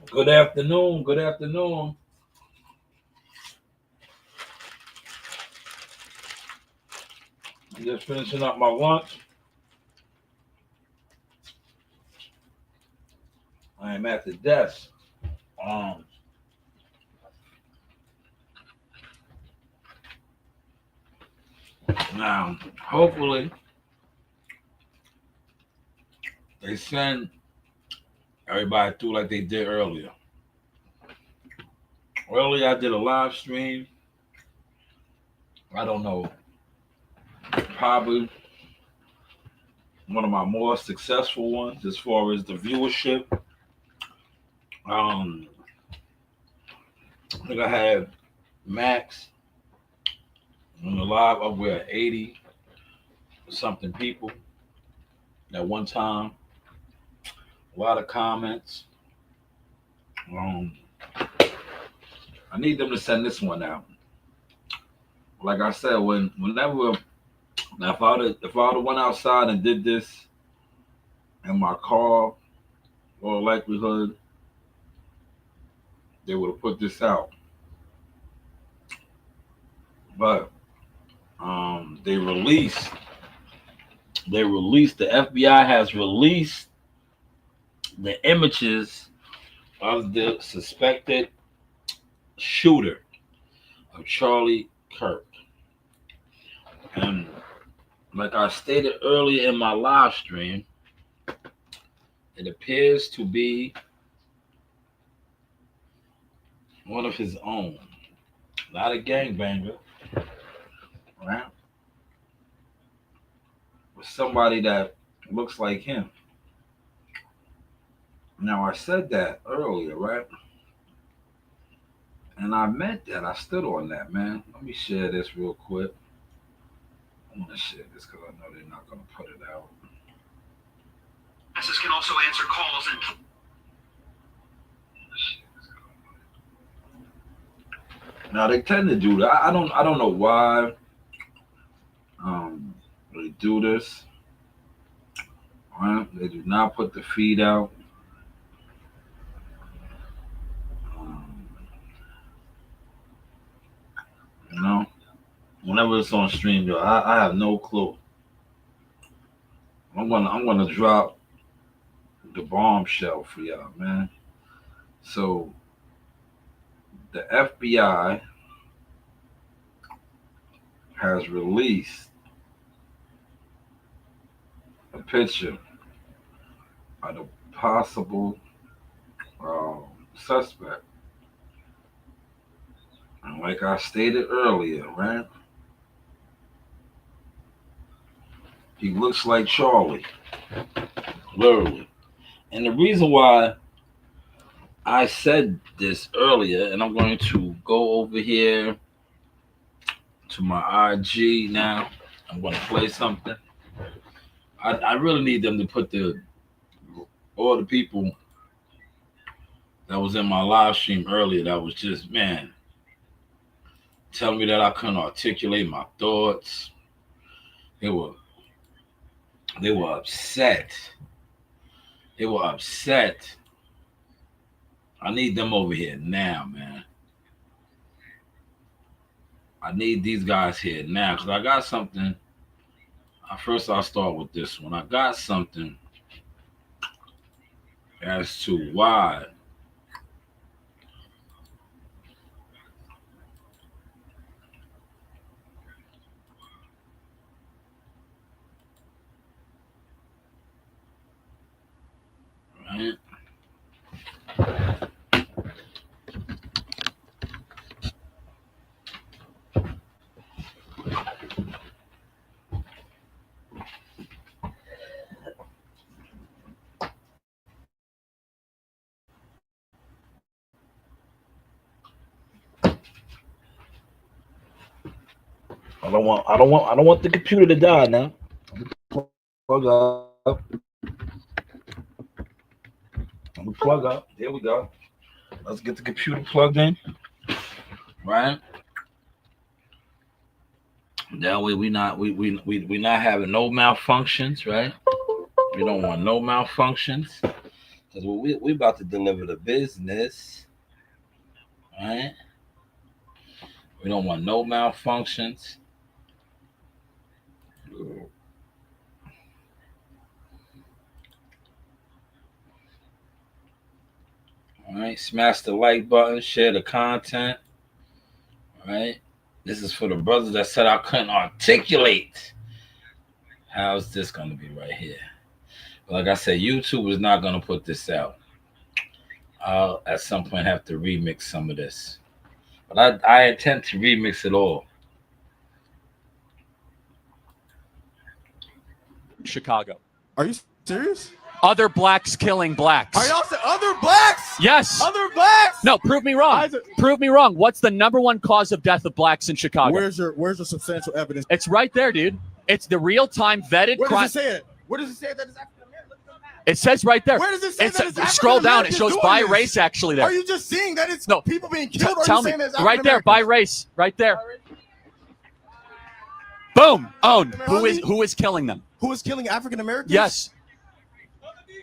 Good afternoon. Good afternoon. I'm just finishing up my lunch. I am at the desk. Um, Now, hopefully, they send everybody through like they did earlier. Earlier, I did a live stream. I don't know, probably one of my more successful ones as far as the viewership. Um, I think I had max on the live up with 80 something people at one time. A lot of comments. Um, I need them to send this one out. Like I said, whenever if I would have went outside and did this in my car, all likelihood they would have put this out. But they released the FBI has released the images of the suspected shooter of Charlie Kirk. And like I stated earlier in my live stream, it appears to be one of his own. Not a gangbanger, right? But somebody that looks like him. Now I said that earlier, right? And I meant that. I stood on that, man. Let me share this real quick. I want to share this because I know they're not going to put it out. Can also answer calls and Now they tend to do that. I don't know why they do this. Right? They do not put the feed out. Um, you know, whenever it's on stream, yo, I have no clue. I'm gonna drop the bombshell for y'all, man. So the FBI has released a picture of the possible uh, suspect. And like I stated earlier, right? He looks like Charlie, literally. And the reason why I said this earlier, and I'm going to go over here to my IG now. I'm going to play something. I really need them to put all the people that was in my live stream earlier that was just, man, telling me that I couldn't articulate my thoughts. They were upset. They were upset. I need them over here now, man. I need these guys here now because I got something. First, I'll start with this one. I got something as to why don't want the computer to die now. Plug up. Let me plug up. There we go. Let's get the computer plugged in. Right? That way we not having no malfunctions, right? We don't want no malfunctions. Because we about to deliver the business. Right? We don't want no malfunctions. All right, smash the like button, share the content. All right, this is for the brothers that said I couldn't articulate. How's this going to be right here? Like I said, YouTube is not going to put this out. I'll at some point have to remix some of this, but I intend to remix it all. Chicago. Are you serious? Other blacks killing blacks. Are y'all saying other blacks? Yes. Other blacks? No, prove me wrong. Prove me wrong. What's the number one cause of death of blacks in Chicago? Where's your substantial evidence? It's right there, dude. It's the real-time vetted Where crime. does it say it? Where does it say that it's African American? It says right there. Where does it say that it's African Scroll down. It Americans shows doing by this? race actually there. Are you just seeing that it's No. people being killed? Or Tell are you me. saying that it's Right there, by race. Right there. Boom. Own. Who is killing them? Who is killing African Americans? Yes.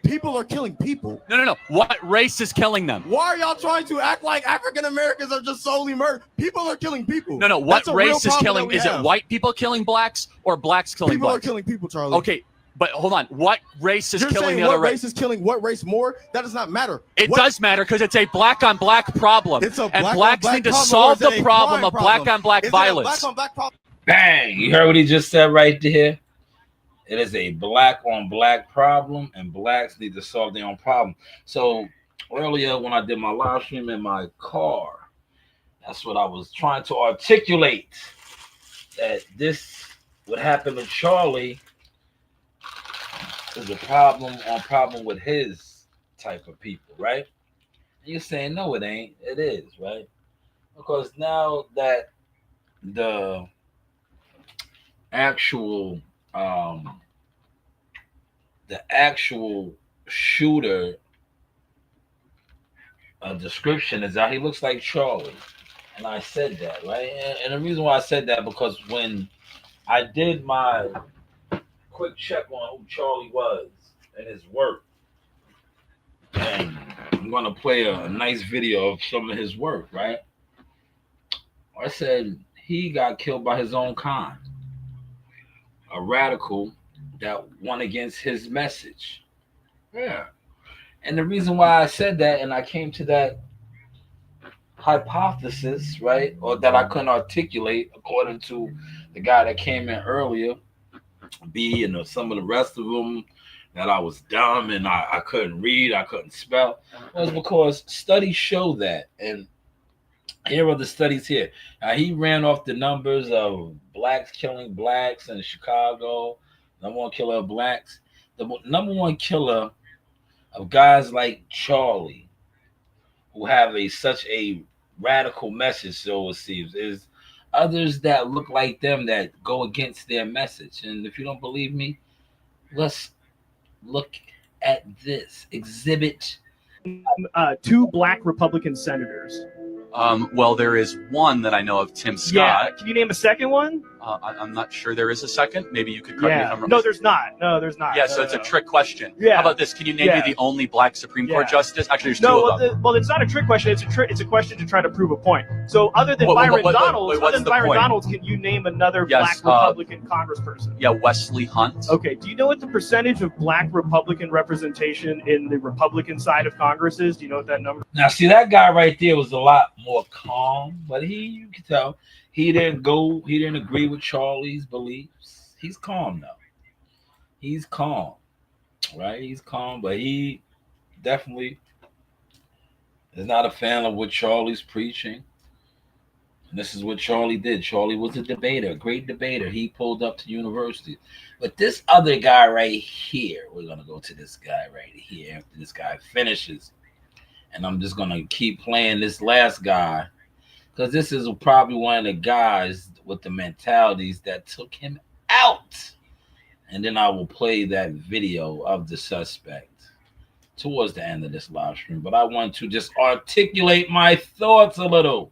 People are killing people. No. What race is killing them? Why are y'all trying to act like African Americans are just solely murdered? People are killing people. No. What That's a real race is problem killing? that we Is it have. white people killing blacks or blacks killing People blacks? are killing people, Charlie. Okay, but hold on. What race is You're killing saying the other what race? race is killing what race more? That does not matter. It What- does matter because it's a black-on-black problem. It's a and black blacks on black need to problem, solve or is the it a problem crime of black-on-black Is it a violence. black on black problem? Bang! You heard what he just said right there? It is a black on black problem, and blacks need to solve their own problem. So earlier when I did my live stream in my car, that's what I was trying to articulate. That this would happen to Charlie is a problem with his type of people, right? And you're saying no, it ain't. It is, right? Because now that the actual shooter description is out. He looks like Charlie, and I said that, right? And the reason why I said that because when I did my quick check on who Charlie was and his work, and I'm gonna play a nice video of some of his work, right? I said he got killed by his own kind, a radical that went against his message. Yeah. And the reason why I said that and I came to that hypothesis, right, or that I couldn't articulate according to the guy that came in earlier, B, and some of the rest of them, that I was dumb and I couldn't read, I couldn't spell, was because studies show that. And here are the studies here. He ran off the numbers of blacks killing blacks in Chicago, number one killer of blacks. The number one killer of guys like Charlie, who have such a radical message, so it seems, is others that look like them that go against their message. And if you don't believe me, let's look at this exhibit. 2 black Republican senators. Well, there is one that I know of, Tim Scott. Yeah. Can you name a second one? I'm not sure there is a second. Maybe you could correct me if I'm wrong. No, there's not. No, there's not. Yeah, so it's a trick question. Yeah. How about this? Can you name me the only black Supreme Court justice? Actually, there's two of them. Well, it's not a trick question. It's a question to try to prove a point. So, other than Byron Donalds, can you name another black Republican congressperson? Yeah, Wesley Hunt. Okay. Do you know what the percentage of black Republican representation in the Republican side of Congress is? Do you know what that number? Now, see, that guy right there was a lot more calm, but you can tell he didn't agree with Charlie's beliefs. He's calm now. He's calm, right? He's calm, but he definitely is not a fan of what Charlie's preaching. And this is what Charlie did. Charlie was a debater, a great debater. He pulled up to university. But this other guy right here, we're going to go to this guy right here after this guy finishes. And I'm just going to keep playing this last guy because this is probably one of the guys with the mentalities that took him out. And then I will play that video of the suspect towards the end of this live stream. But I want to just articulate my thoughts a little.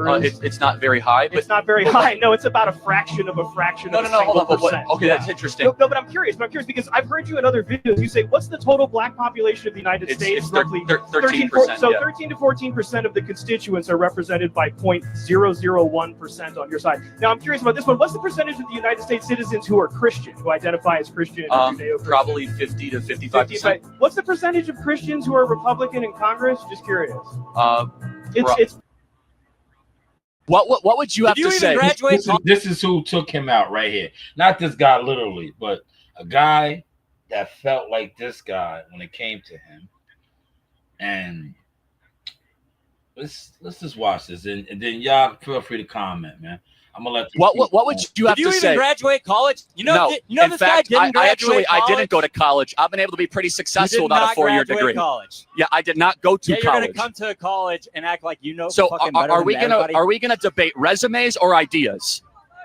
It's not very high. But It's not very high. No, it's about a fraction of a fraction of a single percent. Okay, that's interesting. No, but I'm curious. Because I've heard you in other videos. You say, what's the total black population of the United States? It's Roughly 13%. So 13 to 14% of the constituents are represented by 0.001% on your side. Now, I'm curious about this one. What's the percentage of the United States citizens who are Christian, who identify as Christian? Probably 50 to 55%. What's the percentage of Christians who are Republican in Congress? Just curious. It's What would you have to say? This is who took him out right here. Not this guy literally, but a guy that felt like this guy when it came to him. And let's just watch this, and then y'all feel free to comment, man. I'm gonna let you. What would you have to say? Did you even graduate college? No. In fact, I didn't go to college. I've been able to be pretty successful without a 4-year degree. College. Yeah, I did not go to college. You're gonna come to college and act like you know. So fucking are we gonna debate resumes or ideas?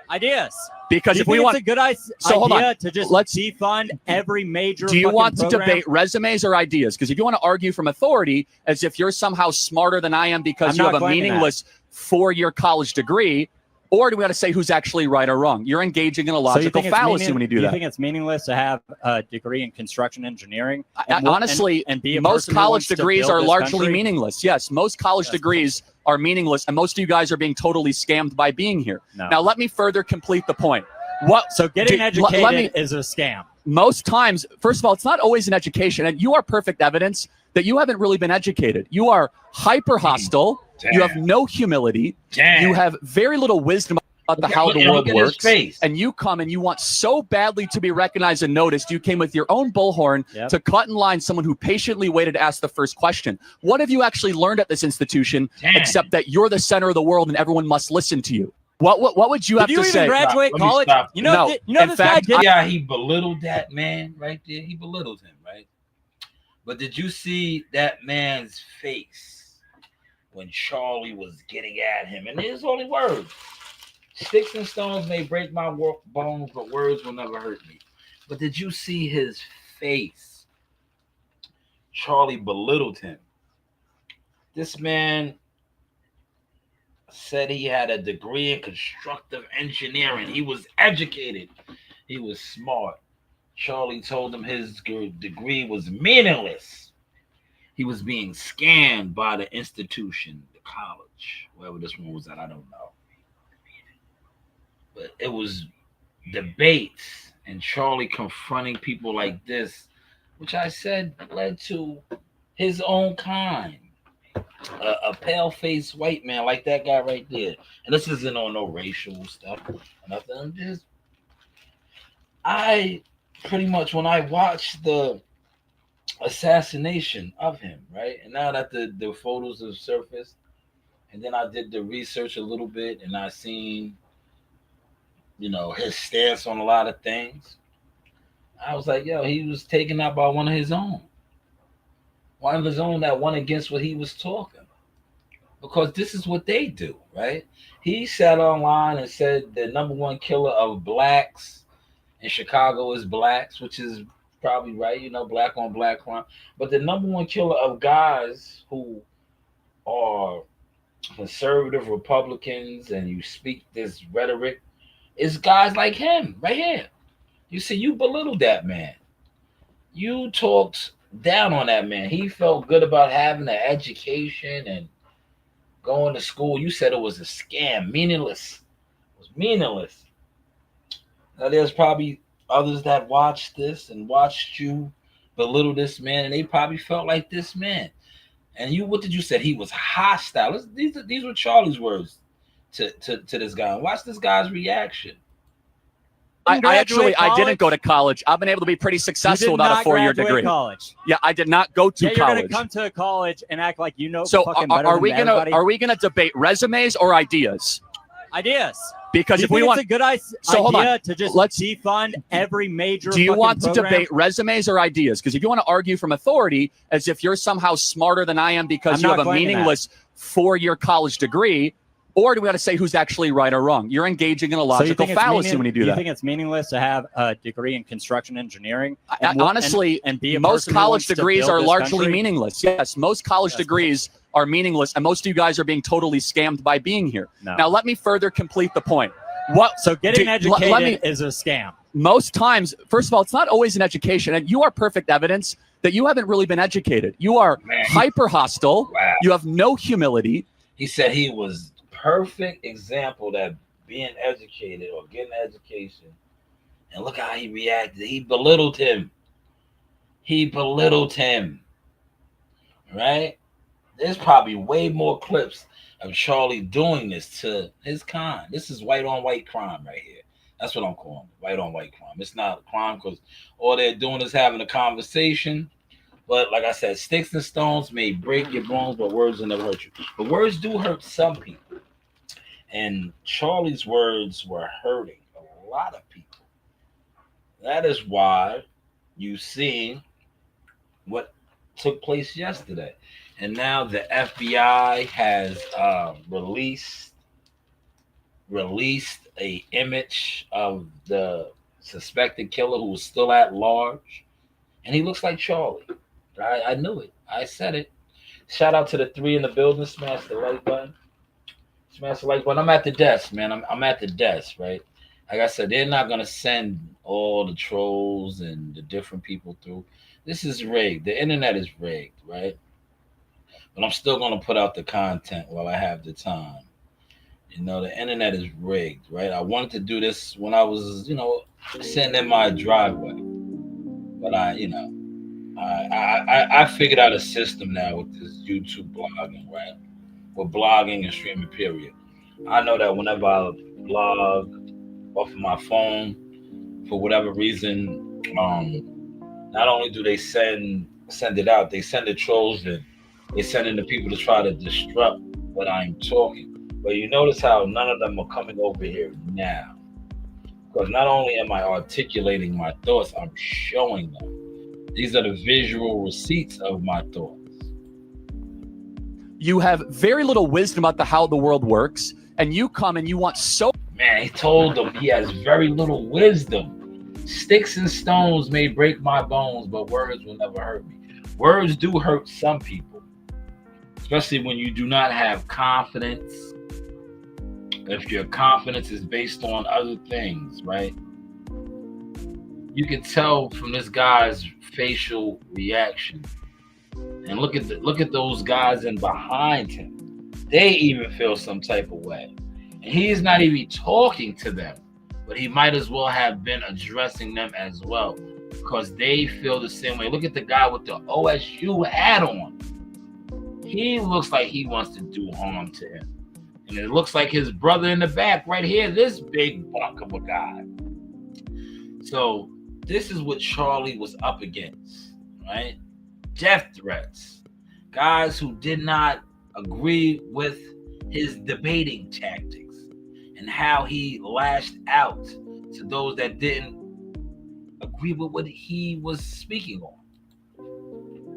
Ideas. Because if we want it's a good idea to just defund every major. Do you want to program? debate resumes or ideas? Because if you want to argue from authority as if you're somehow smarter than I am because you have a meaningless 4-year college degree, or do we want to say who's actually right or wrong? You're engaging in a logical fallacy when you do that. Do you think it's meaningless to have a degree in construction engineering? Honestly, most college degrees are largely meaningless. Yes, most college degrees are meaningless, and most of you guys are being totally scammed by being here. No. Now, let me further complete the point. So getting educated is a scam. Most times, first of all, it's not always an education, and you are perfect evidence that you haven't really been educated. You are hyper hostile. You have no humility. You have very little wisdom about how the world works. And you come and you want so badly to be recognized and noticed, you came with your own bullhorn to cut in line someone who patiently waited to ask the first question. What have you actually learned at this institution except that you're the center of the world and everyone must listen to you? What would you have to say? Did you even graduate college? You know this guy did. Yeah, he belittled that man right there. He belittled him, right? But did you see that man's face when Charlie was getting at him? And his only words: "Sticks and stones may break my bones, but words will never hurt me." But did you see his face? Charlie belittled him. This man said he had a degree in constructive engineering. He was educated. He was smart. Charlie told him his degree was meaningless. He was being scammed by the institution, the college, wherever this one was at, I don't know. But it was debates and Charlie confronting people like this, which I said led to his own kind. A pale-faced white man like that guy right there. And this isn't on no racial stuff or nothing. I pretty much, when I watched the assassination of him, right? And now that the photos have surfaced, and then I did the research a little bit, and I seen, his stance on a lot of things. I was like, yo, he was taken out by one of his own. One of his own that went against what he was talking. Because this is what they do, right? He sat online and said the number one killer of blacks in Chicago is blacks, which is probably right, black on black crime. But the number one killer of guys who are conservative Republicans and you speak this rhetoric is guys like him right here. You see, you belittled that man. You talked down on that man. He felt good about having an education and going to school. You said it was a scam, meaningless. It was meaningless. Now there's probably others that watched this and watched you belittle this man, and they probably felt like this man. And you, what did you say? He was hostile. These were Charlie's words to this guy. Watch this guy's reaction. I didn't go to college. I've been able to be pretty successful without a 4-year degree. College. Yeah, I did not go to college. You're gonna come to college and act like you know. So are we gonna debate resumes or ideas? Ideas. Because if we want, it's a good idea to just defund every major. Do you want to program? debate resumes or ideas? Because if you want to argue from authority as if you're somehow smarter than I am because you have a meaningless 4-year college degree, Or do we got to say who's actually right or wrong? You're engaging in a logical fallacy when you do that. You think it's meaningless to have a degree in construction engineering? Honestly, and be a most college degrees are largely country? meaningless. Yes, most college degrees are meaningless, and most of you guys are being totally scammed by being here. No. Now, let me further complete the point. So getting educated is a scam. Most times, first of all, it's not always an education, and you are perfect evidence that you haven't really been educated. You are hyper hostile. Wow. You have no humility. He said he was perfect example that being educated or getting education, and look how he reacted. He belittled him. Right? There's probably way more clips of Charlie doing this to his kind. This is white on white crime right here. That's what I'm calling it, white on white crime. It's not a crime because all they're doing is having a conversation. But like I said, sticks and stones may break your bones, but words will never hurt you. But words do hurt some people. And Charlie's words were hurting a lot of people. That is why you see what took place yesterday. And now the FBI has released a image of the suspected killer who was still at large. And he looks like Charlie. I knew it. I said it. Shout out to the 3 in the building. Smash the like button. Smash the like button. I'm at the desk, man. I'm at the desk, right? Like I said, they're not going to send all the trolls and the different people through. This is rigged. The internet is rigged, right? But I'm still going to put out the content while I have the time. You know, the internet is rigged, right? I wanted to do this when I was, sitting in my driveway. But I figured out a system now with this YouTube blogging, right? With blogging and streaming, period. I know that whenever I blog off of my phone, for whatever reason, not only do they send it out, they send the trolls in. They send in the people to try to disrupt what I'm talking. But you notice how none of them are coming over here now. Because not only am I articulating my thoughts, I'm showing them. These are the visual receipts of my thoughts. You have very little wisdom about how the world works, and you come and you want so... Man, he told them he has very little wisdom. Sticks and stones may break my bones, but words will never hurt me. Words do hurt some people, especially when you do not have confidence. If your confidence is based on other things, right? You can tell from this guy's facial reaction, and look at those guys in behind him. They even feel some type of way, and he's not even talking to them, but he might as well have been addressing them as well, because they feel the same way. Look at the guy with the OSU hat on. He looks like he wants to do harm to him, and it looks like his brother in the back right here, this big buck of a guy. So this is what Charlie was up against, right? Death threats. Guys who did not agree with his debating tactics and how he lashed out to those that didn't agree with what he was speaking on.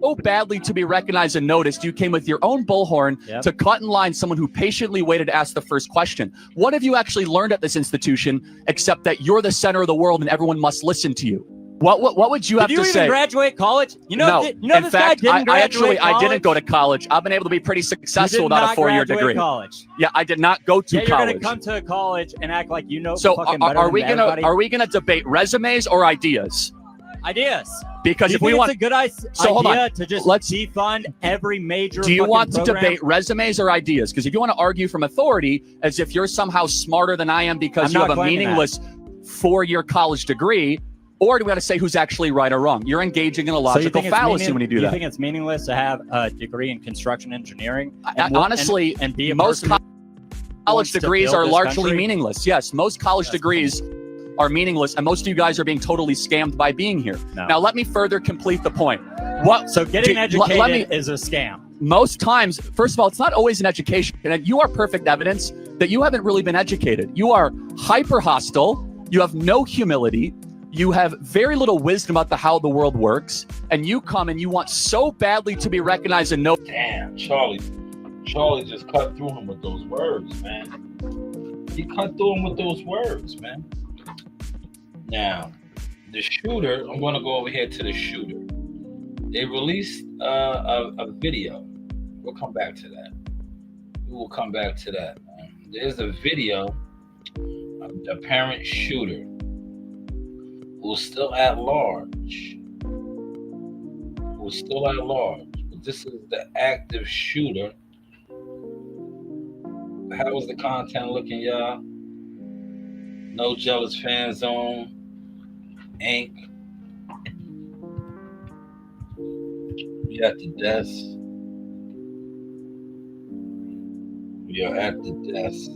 So badly to be recognized and noticed, you came with your own bullhorn to cut in line someone who patiently waited to ask the first question. What have you actually learned at this institution except that you're the center of the world and everyone must listen to you? What would you have to say? Did you even graduate college? No. In fact, I didn't go to college. I've been able to be pretty successful without a 4-year degree. College. Yeah, I did not go to college. You're going to come to college and act like you know. So are we gonna debate resumes or ideas? Ideas. Because if we want it's a good idea to just defund every major. Do you want to program? debate resumes or ideas? Because if you want to argue from authority as if you're somehow smarter than I am because you have a meaningless 4-year college degree, or do we got to say who's actually right or wrong? You're engaging in a logical fallacy when you do that. Do you think it's meaningless to have a degree in construction engineering? Honestly, and be a most college degrees are largely meaningless. Yes, most college degrees are meaningless, and most of you guys are being totally scammed by being here. No. Now, let me further complete the point. So getting educated is a scam. Most times, first of all, it's not always an education, and you are perfect evidence that you haven't really been educated. You are hyper hostile. You have no humility. You have very little wisdom about how the world works, and you come and you want so badly to be recognized and know. Damn, Charlie Charlie just cut through him with those words, man. He cut through him with those words, man. Now, the shooter, I'm going to go over here to the shooter. They released a video. We'll come back to that. We will come back to that, man. There's a video of the apparent shooter who's still at large. But this is the active shooter. How was the content looking, y'all? No Jealous Fan Zone, Inc. We at the desk. We are at the desk.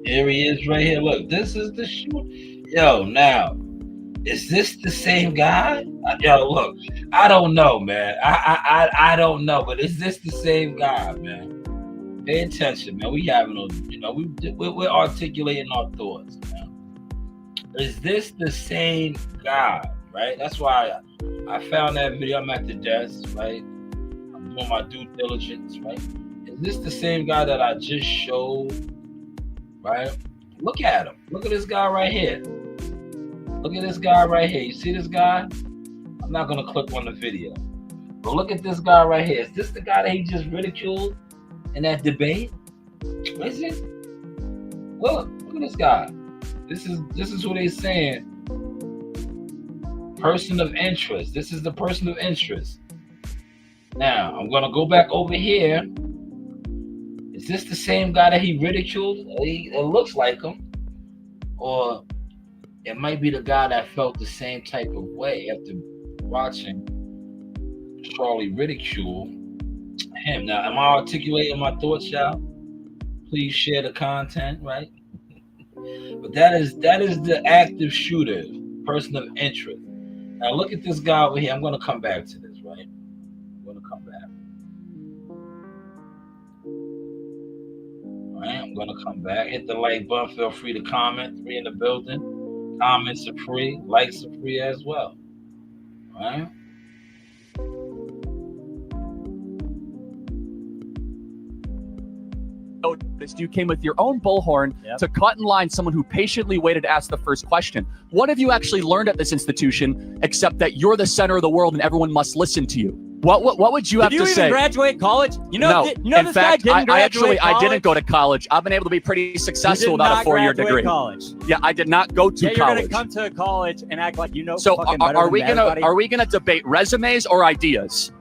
Here he is right here. Look, this is the shooter. Yo, now, is this the same guy? Yo, look, I don't know, man. I don't know, but is this the same guy, man? Pay attention, man. We having a, we're articulating our thoughts, man. Is this the same guy, right? That's why I found that video. I'm at the desk, right? I'm doing my due diligence, right? Is this the same guy that I just showed? Right? Look at him. Look at this guy right here. Look at this guy right here. You see this guy? I'm not going to click on the video. But look at this guy right here. Is this the guy that he just ridiculed in that debate? Is it? Look at this guy. This is who they saying. Person of interest. This is the person of interest. Now, I'm going to go back over here. Is this the same guy that he ridiculed? It looks like him. Or it might be the guy that felt the same type of way after watching Charlie ridicule him. Now, am I articulating my thoughts, y'all? Please share the content, right? But that is the active shooter, person of interest. Now, look at this guy over here. I'm going to come back to this, right? I'm going to come back. All right, I'm going to come back. Hit the like button. Feel free to comment. Free in the building. Comments are free. Likes are free as well. All right. Noticed you came with your own bullhorn to cut in line someone who patiently waited to ask the first question. What have you actually learned at this institution except that you're the center of the world and everyone must listen to you? What would you have to say? Did you even graduate college? No. In fact, I didn't go to college. I've been able to be pretty successful without a 4-year degree. College. Yeah, I did not go to college. You're gonna come to college and act like you know. So are we gonna debate resumes or ideas?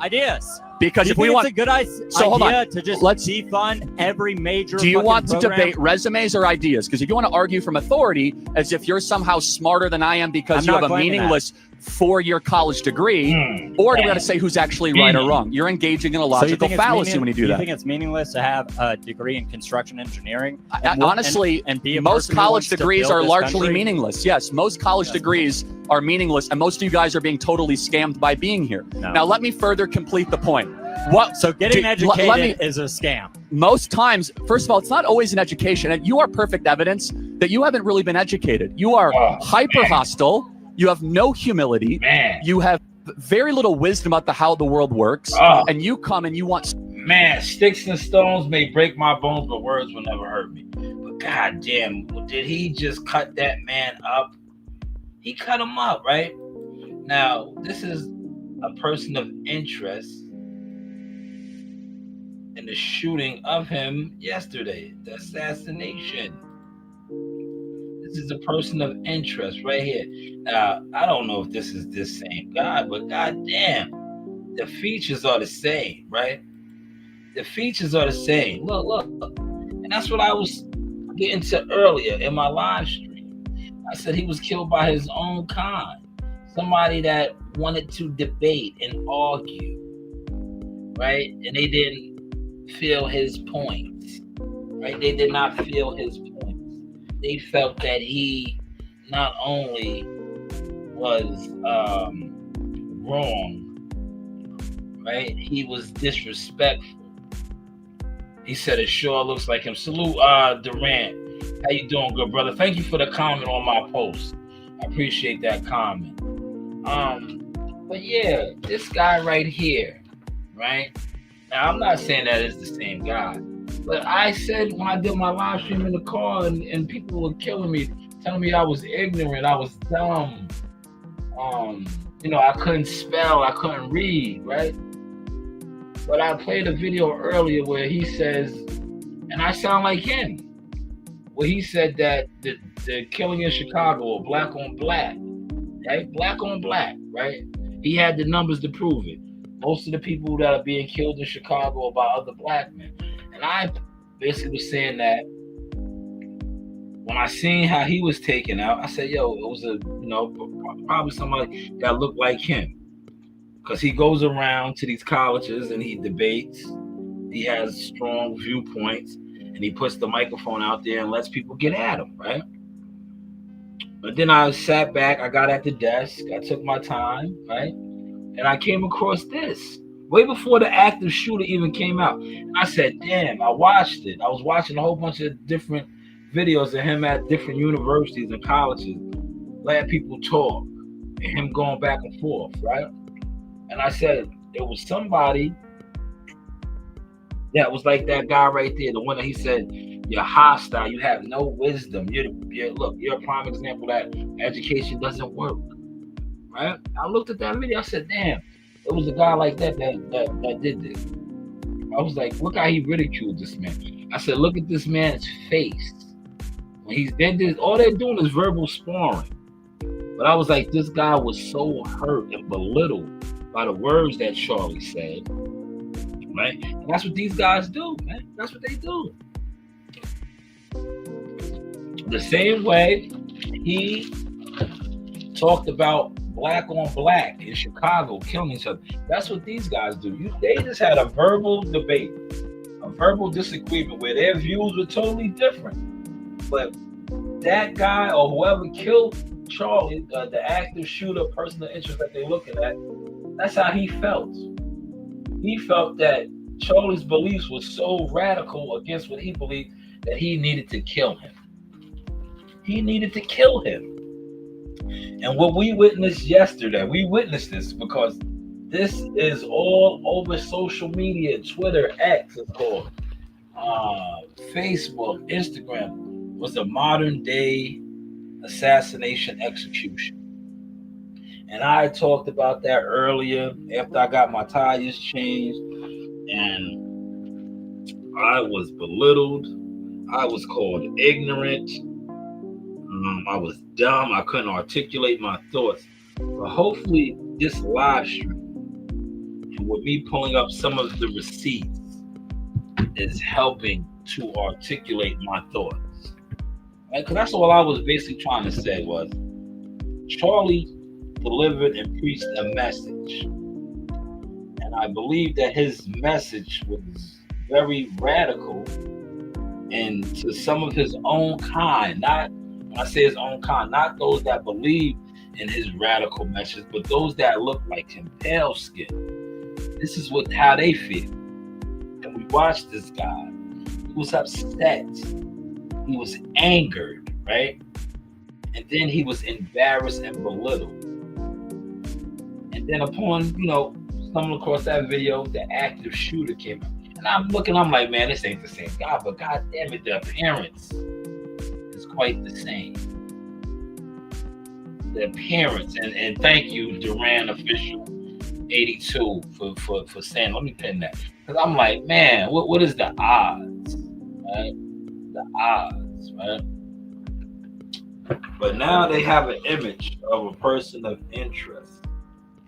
Ideas. Because if we want a good idea to just defund every major. Do you want to program? debate resumes or ideas? Because if you want to argue from authority as if you're somehow smarter than I am because you have a meaningless 4-year college degree, or do we got to say who's actually right or wrong? You're engaging in a logical fallacy when you do that. You think it's meaningless to have a degree in construction engineering? Honestly, most college degrees are largely meaningless. Yes, most college degrees are meaningless, and most of you guys are being totally scammed by being here. No. Now, let me further complete the point. So getting educated is a scam. Most times, first of all, it's not always an education, and you are perfect evidence that you haven't really been educated. You are hostile. You have no humility. You have very little wisdom about how the world works. And you come and you want... Man, sticks and stones may break my bones, but words will never hurt me. But goddamn, did he just cut that man up? He cut him up, right? Now, this is a person of interest in the shooting of him yesterday, the assassination. This is a person of interest right here. Now, I don't know if this is this same guy, but goddamn, the features are the same, right? The features are the same. Look. And that's what I was getting to earlier in my live stream. I said he was killed by his own kind. Somebody that wanted to debate and argue, right? And they didn't feel his points, right? They did not feel his points. They felt that he not only was wrong, right? He was disrespectful, He said it sure looks like him. Salute, Durant. How you doing, good brother? Thank you for the comment on my post. I appreciate that comment. But yeah, this guy right here, right? Now I'm not saying that it's the same guy, but I said when I did my live stream in the car and people were killing me, telling me I was ignorant, I was dumb. I couldn't spell, I couldn't read, right? But I played a video earlier where he says, and I sound like him, where he said that the killing in Chicago, black on black, right? Black on black, right? He had the numbers to prove it. Most of the people that are being killed in Chicago are by other black men. And I basically was saying that when I seen how he was taken out, I said, yo, it was probably somebody that looked like him. Because he goes around to these colleges and he debates. He has strong viewpoints and he puts the microphone out there and lets people get at him, right? But then I sat back, I got at the desk, I took my time, right? And I came across this way before the active shooter even came out. And I said, damn, I watched it. I was watching a whole bunch of different videos of him at different universities and colleges, letting people talk and him going back and forth, right? And I said, there was somebody that was like that guy right there, the one that he said, you're hostile, you have no wisdom. You're a prime example that education doesn't work, right? I looked at that video, I said, damn, it was a guy like that did this. I was like, look how he ridiculed this man. I said, look at this man's face. When all they're doing is verbal sparring. But I was like, this guy was so hurt and belittled by the words that Charlie said, right? And that's what these guys do, man. That's what they do. The same way he talked about black on black in Chicago killing each other. That's what these guys do. They just had a verbal debate, a verbal disagreement where their views were totally different. But that guy or whoever killed Charlie, the active shooter, person of interest that they're looking at, that's how he felt. He felt that Charlie's beliefs were so radical against what he believed that he needed to kill him. He needed to kill him. And what we witnessed yesterday, we witnessed this because this is all over social media, Twitter, X, it's called, Facebook, Instagram, was a modern day assassination execution. And I talked about that earlier after I got my tires changed, and I was belittled. I was called ignorant. I was dumb. I couldn't articulate my thoughts. But hopefully this live stream, and with me pulling up some of the receipts, is helping to articulate my thoughts. Right? Because that's all I was basically trying to say was, Charlie delivered and preached a message. And I believe that his message was very radical and to some of his own kind, not, when I say his own kind, not those that believe in his radical message, but those that look like him, pale skin. This is how they feel. And we watched this guy. He was upset. He was angered, right? And then he was embarrassed and belittled. And then upon, stumbling across that video, the active shooter came out. And I'm like, man, this ain't the same guy, but God damn it, the appearance is quite the same. The appearance, and thank you, Duran Official 82 for saying, let me pin that. Because I'm like, man, what is the odds, right? The odds, right? But now they have an image of a person of interest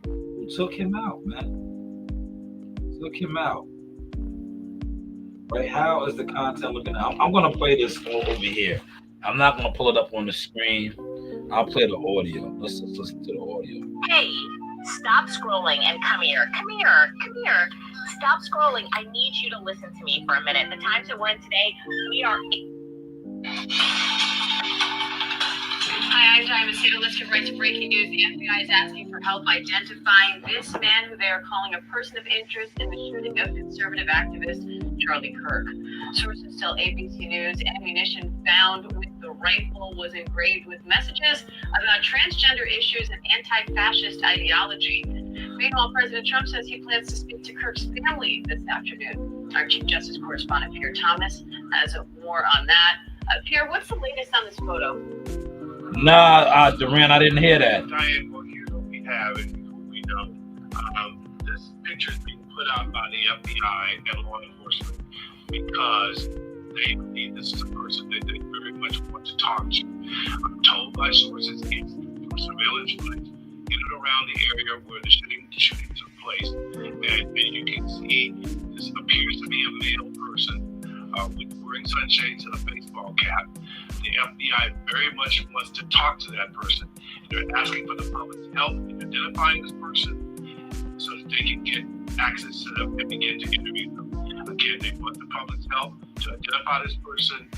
who took him out, man. Took him out. Right? How is the content looking out? I'm going to play this over here. I'm not going to pull it up on the screen. I'll play the audio. Let's listen to the audio. Hey, stop scrolling and come here. Come here. Come here. Stop scrolling. I need you to listen to me for a minute. The times that we're in today, we are... Hi, I'm Diamond State List of Rights. Breaking news. The FBI is asking for help identifying this man who they are calling a person of interest in the shooting of conservative activist Charlie Kirk. Sources tell ABC News ammunition found with the rifle was engraved with messages about transgender issues and anti-fascist ideology. Meanwhile, President Trump says he plans to speak to Kirk's family this afternoon. Our Chief Justice correspondent Pierre Thomas has more on that. Pierre, what's the latest on this photo? Nah, Duran, I didn't hear that. Diane, well, here's what we have and what we know. This picture is being put out by the FBI and law enforcement because they believe this is a person that they very much want to talk to. I'm told by sources it's surveillance footage in and around the area where the shooting took place. And you can see this appears to be a male person with wearing sunshades and a baseball cap. The FBI very much wants to talk to that person. They're asking for the public's help in identifying this person so that they can get access to them and begin to interview them. Again, they want the public's help to identify this person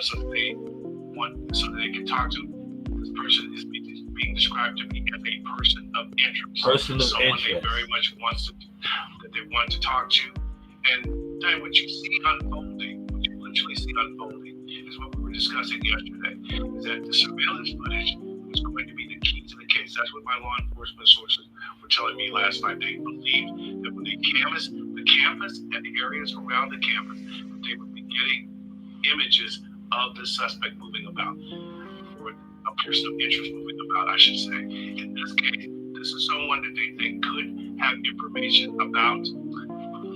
so that they can talk to them. This person is being described to me as a person of interest. Someone they very much that they want to talk to. And then what you see unfolding, what you literally see unfolding, is what we were discussing yesterday, is that the surveillance footage was going to be the key to the case. That's what my law enforcement sources were telling me last night. They believed that when they canvassed the campus and the areas around the campus, that they would be getting images of the suspect moving about, or a person of interest moving about, I should say. In this case, this is someone that they think could have information about.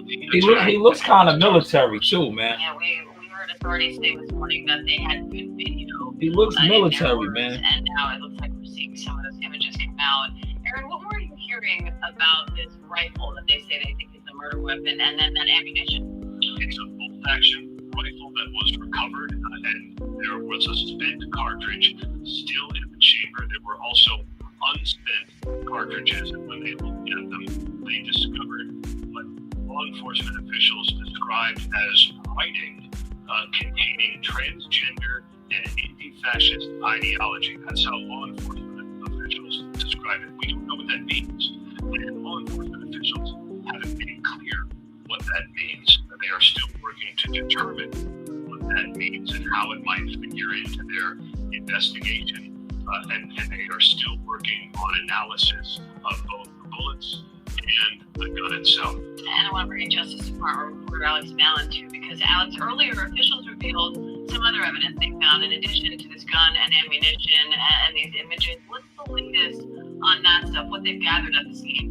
He looks kind of military too, man. Yeah, we heard authorities say this morning that they had good video. He looks military, man. And now it looks like we're seeing some of those images come out. Aaron, what were you hearing about this rifle that they say they think is a murder weapon, and then that ammunition? It's a bolt-action rifle that was recovered, and there was a spent cartridge still in the chamber. There were also unspent cartridges, and when they looked at them, they discovered what law enforcement officials described as writing containing transgender and anti-fascist ideology. That's how law enforcement officials describe it. We don't know what that means, and law enforcement officials haven't made clear what that means. They are still working to determine what that means and how it might figure into their investigation. And they are still working on analysis of both the bullets and the gun itself. And I want to bring in Justice Department reporter Alex Mallon too, because Alex, earlier officials revealed some other evidence they found in addition to this gun and ammunition and these images. What's the latest on that stuff? What they've gathered at the scene?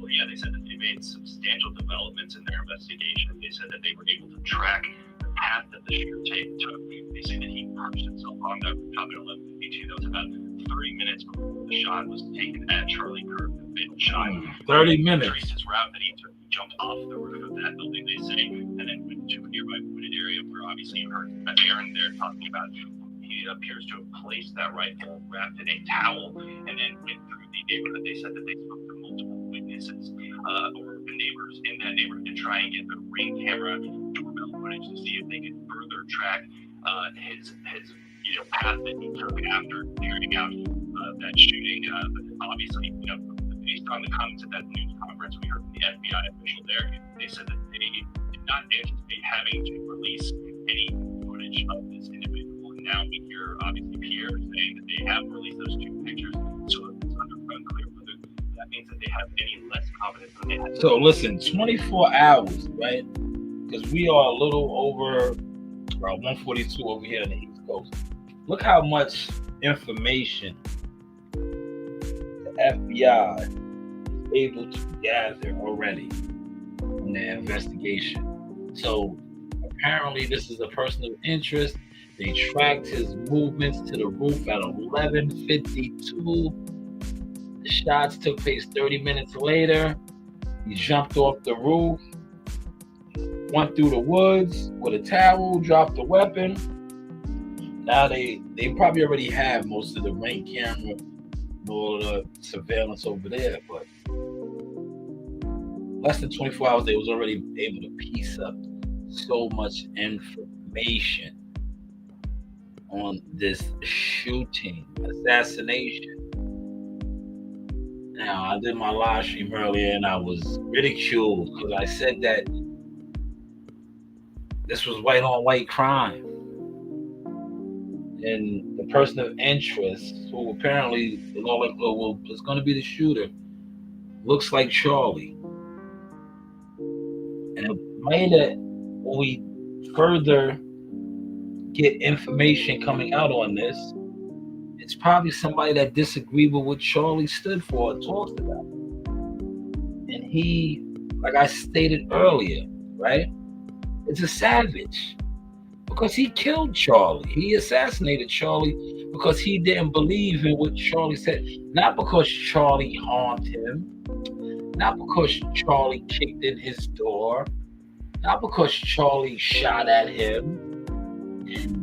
Well, yeah, they said that they made substantial developments in their investigation. They said that they were able to track the path that the shooter took. They say that he perched himself on the top of 1152. That was about 30 minutes before the shot was taken at Charlie Kirk, the fatal shot. 30 minutes. Traced his route that he took. He jumped off the roof of that building, they say, and then went to a nearby wooded area where obviously you heard Aaron there talking about he appears to have placed that rifle wrapped in a towel and then went through the neighborhood. They said that they spoke to multiple witnesses or the neighbors in that neighborhood to try and get the Ring camera doorbell footage to see if they could further track his path that he took after carrying out that shooting. But obviously, based on the comments at that news conference, we heard from the FBI official there, they said that they did not anticipate having to release any footage of this individual. And now we hear, obviously, Pierre saying that they have released those two pictures. So it's unclear whether that means that they have any less confidence than they had. So listen, 24 hours, right? Because we are a little over around 142 over here on the East Coast. Look how much information the FBI is able to gather already in their investigation. So apparently this is a person of interest. They tracked his movements to the roof at 11:52. The shots took place 30 minutes later. He jumped off the roof, went through the woods with a towel, dropped the weapon. Now they probably already have most of the Ring camera and all the surveillance over there, but less than 24 hours, they was already able to piece up so much information on this shooting, assassination. Now, I did my live stream earlier and I was ridiculed because I said that This was white on white crime. And the person of interest, who apparently is going to be the shooter, looks like Charlie. And it made it, when we further get information coming out on this, it's probably somebody that disagreed with what Charlie stood for and talked about. And he, like I stated earlier, right? It's a savage. Because he killed Charlie. He assassinated Charlie because he didn't believe in what Charlie said. Not because Charlie harmed him. Not because Charlie kicked in his door. Not because Charlie shot at him. And,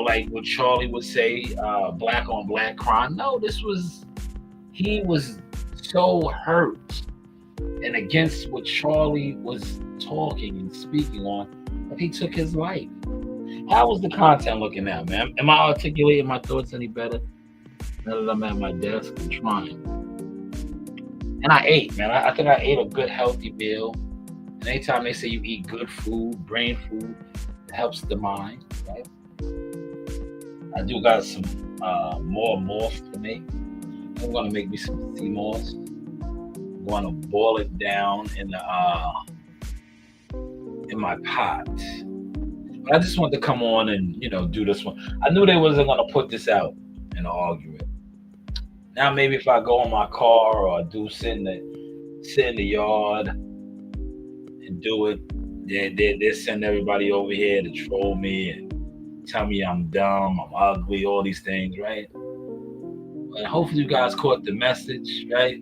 like what Charlie would say, black on black crime. No, he was so hurt and against what Charlie was talking and speaking on, that he took his life. How was the content looking at, man? Am I articulating my thoughts any better? Now that I'm at my desk, I'm trying. And I ate, man. I think I ate a good, healthy meal. And anytime they say you eat good food, brain food, it helps the mind, right? I do got some more morph to make. I'm going to make me some sea moss. I'm going to boil it down in my pot. But I just wanted to come on and, do this one. I knew they wasn't going to put this out and argue it. Now maybe if I go in my car or I do sit in the yard and do it, they send everybody over here to troll me and tell me I'm dumb, I'm ugly, all these things, right? But hopefully you guys caught the message, right?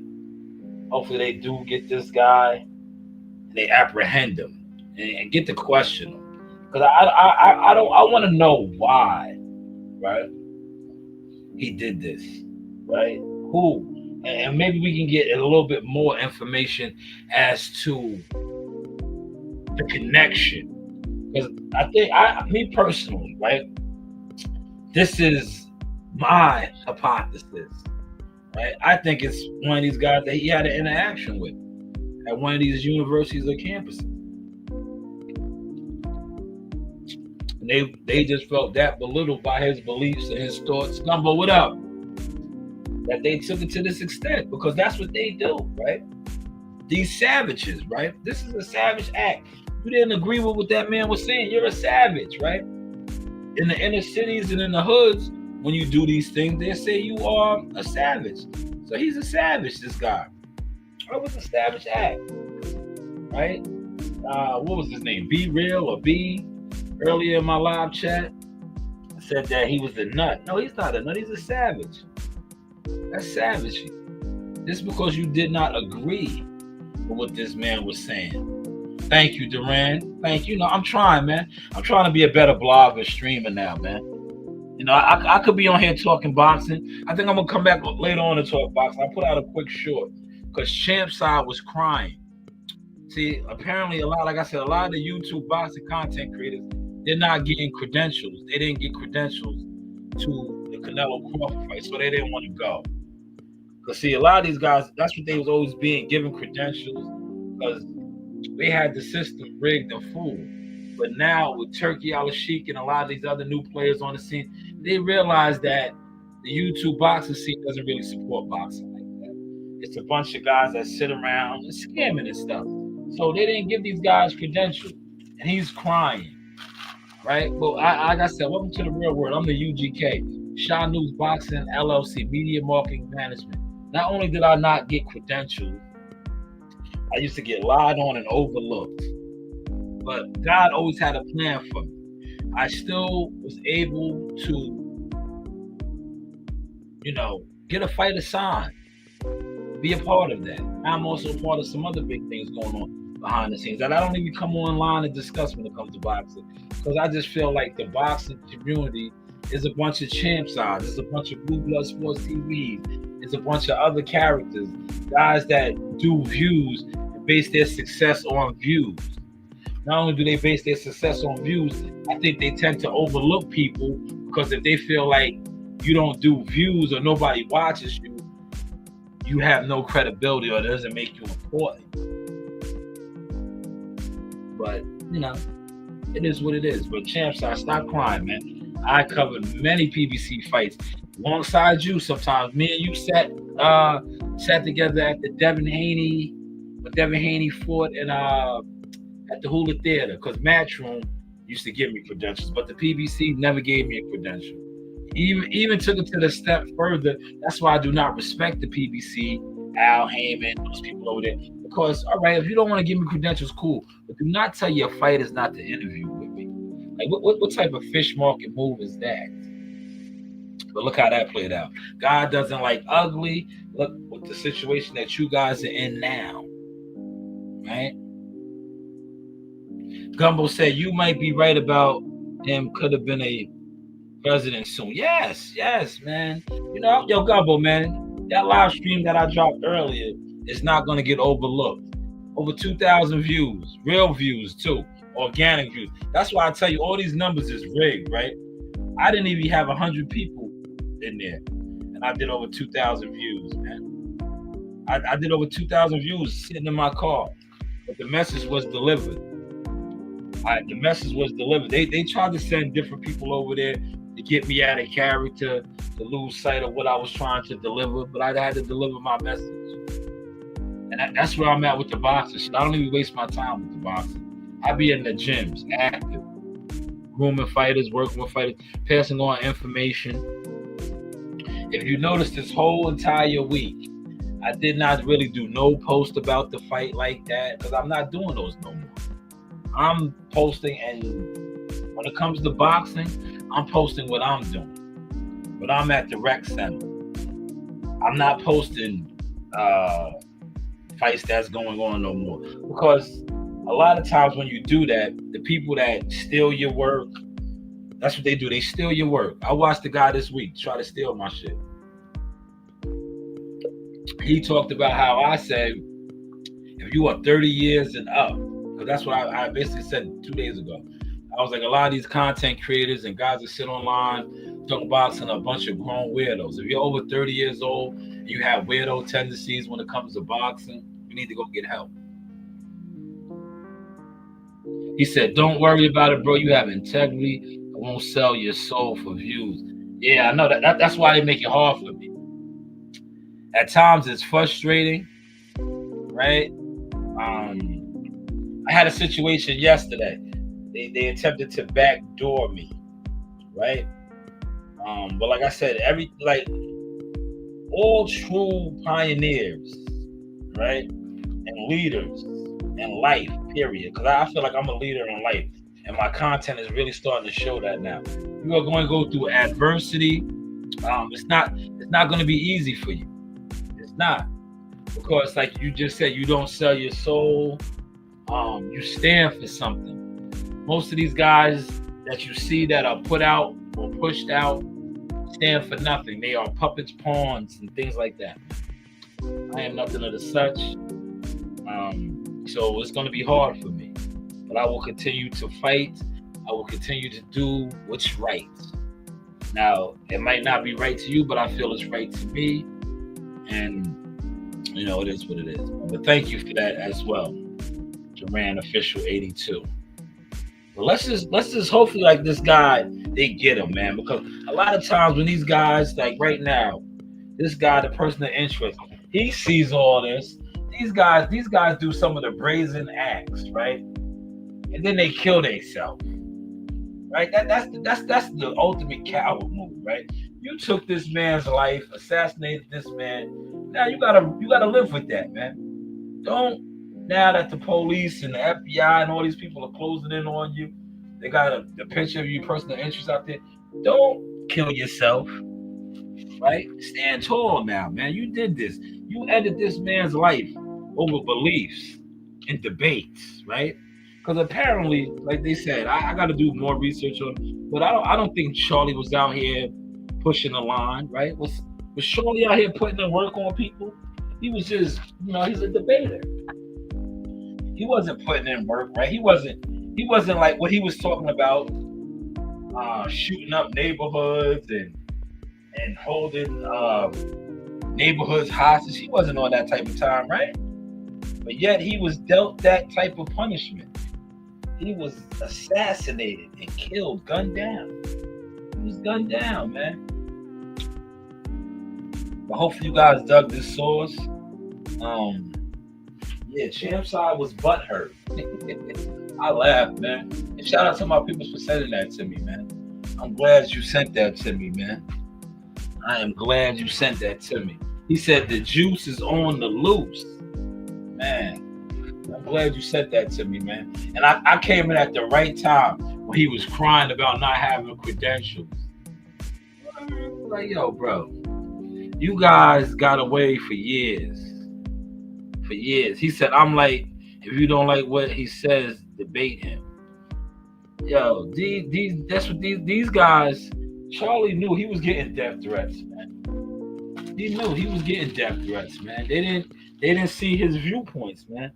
Hopefully they do get this guy and they apprehend him and get to question him. Because I want to know why, right? He did this, right? Who? And maybe we can get a little bit more information as to the connection. Because I think, me personally, right? This is my hypothesis, right? I think it's one of these guys that he had an interaction with at one of these universities or campuses. They just felt that belittled by his beliefs and his thoughts. Gumbo, what up? That they took it to this extent, because that's what they do, right? These savages, right? This is a savage act. You didn't agree with what that man was saying, you're a savage, right? In the inner cities and in the hoods, when you do these things, they say you are a savage. So he's a savage, this guy. What was a savage act, right? What was his name? Be Real or B? Earlier in my live chat, I said that he was a nut. No, he's not a nut. He's a savage. That's savage. Just because you did not agree with what this man was saying. Thank you, Duran. Thank you. No, I'm trying, man. I'm trying to be a better blogger, streamer now, man. I could be on here talking boxing. I think I'm going to come back later on to talk boxing. I put out a quick short because Shanewz was crying. See, apparently a lot of the YouTube boxing content creators, they're not getting credentials. They didn't get credentials to the Canelo Crawford fight, so they didn't want to go. Because see, a lot of these guys, that's what they was always being given credentials, because they had the system rigged and fooled. But now with Turkey Al-Sheikh and a lot of these other new players on the scene, they realize that the YouTube boxing scene doesn't really support boxing like that. It's a bunch of guys that sit around and scamming and stuff. So they didn't give these guys credentials, and he's crying. Right? Well, like I said, welcome to the real world. I'm the UGK, Shanewz Boxing LLC, Media Marketing Management. Not only did I not get credentials, I used to get lied on and overlooked. But God always had a plan for me. I still was able to, get a fight assigned, be a part of that. I'm also a part of some other big things going on behind the scenes that I don't even come online and discuss when it comes to boxing, because I just feel like the boxing community is a bunch of champ sides. It's a bunch of Blue Blood Sports TV. It's a bunch of other characters, guys that do views and base their success on views. Not only do they base their success on views, I think they tend to overlook people, because if they feel like you don't do views or nobody watches you, you have no credibility or it doesn't make you important. But, It is what it is. But champs, I stop crying, man. I covered many PBC fights alongside you. Sometimes me and you sat together at the Devin Haney fought in at the Hula Theater, because Matchroom used to give me credentials, but the PBC never gave me a credential. Even took it to the step further. That's why I do not respect the PBC, Al Heyman, those people over there. Because, all right, if you don't want to give me credentials, cool. But do not tell your fighters not to interview with me. Like, what type of fish market move is that? But look how that played out. God doesn't like ugly. Look what the situation that you guys are in now. Right? Gumbo said, you might be right about him could have been a president soon. Yes, man. You know, yo, Gumbo, man, that live stream that I dropped earlier is not going to get overlooked. Over 2,000 views, real views too, organic views. That's why I tell you all these numbers is rigged, right? I didn't even have 100 people in there, and I did over 2,000 views, man. I did over 2,000 views sitting in my car, but the message was delivered. The message was delivered. They tried to send different people over there to get me out of character, to lose sight of what I was trying to deliver, but I had to deliver my message. And that's where I'm at with the boxing. I don't even waste my time with the boxing. I be in the gyms, active, grooming fighters, working with fighters, passing on information. If you notice, this whole entire week, I did not really do no post about the fight like that, because I'm not doing those no more. I'm posting, and when it comes to boxing, I'm posting what I'm doing. But I'm at the rec center. I'm not posting fights that's going on no more. Because a lot of times when you do that, the people that steal your work, that's what they do. They steal your work. I watched the guy this week try to steal my shit. He talked about how I said, if you are 30 years and up, because that's what I basically said 2 days ago. I was like, a lot of these content creators and guys that sit online talk boxing are a bunch of grown weirdos. If you're over 30 years old and you have weirdo tendencies when it comes to boxing, you need to go get help. He said, don't worry about it, bro. You have integrity. I won't sell your soul for views. Yeah, I know that's why they make it hard for me. At times it's frustrating, right? I had a situation yesterday. They attempted to backdoor me, right? But like I said, all true pioneers, right, and leaders in life, period. Because I feel like I'm a leader in life, and my content is really starting to show that now. You are going to go through adversity. It's not going to be easy for you. It's not, because like you just said, you don't sell your soul. You stand for something. Most of these guys that you see that are put out or pushed out stand for nothing. They are puppets, pawns, and things like that. I am nothing of the such. So it's going to be hard for me. But I will continue to fight. I will continue to do what's right. Now, it might not be right to you, but I feel it's right to me. And, you know, it is what it is. But thank you for that as well. Duran Official 82. But let's just hopefully, like, this guy, they get him, man. Because a lot of times when these guys, like right now, this guy, the person of interest, he sees all this. These guys do some of the brazen acts, right? And then they kill themselves, right? That's the ultimate coward move, right? You took this man's life, assassinated this man. Now you gotta live with that, man. Don't, now that the police and the FBI and all these people are closing in on you, they got the picture of your personal interest out there. Don't kill yourself, right? Stand tall now, man. You did this. You ended this man's life over beliefs and debates, right? Because apparently, like they said, I got to do more research on it, but I don't think Charlie was out here pushing the line, right? Was Charlie out here putting in work on people? He was just, he's a debater. He wasn't putting in work, right? He wasn't like what he was talking about, shooting up neighborhoods and holding neighborhoods hostage. He wasn't on that type of time, right? But yet he was dealt that type of punishment. He was assassinated and killed, gunned down. He was gunned down, man. But hopefully you guys dug this source. Yeah, Shanewz was butthurt. I laughed, man. And shout out to my people for sending that to me, man. I'm glad you sent that to me, man. I am glad you sent that to me. He said the juice is on the loose. Man, I'm glad you sent that to me, man. And I came in at the right time when he was crying about not having credentials. Like, yo, bro, you guys got away for years. For years. He said, I'm like, if you don't like what he says, debate him. Yo, that's what these guys, Charlie knew he was getting death threats, man. He knew he was getting death threats, man. They didn't see his viewpoints, man.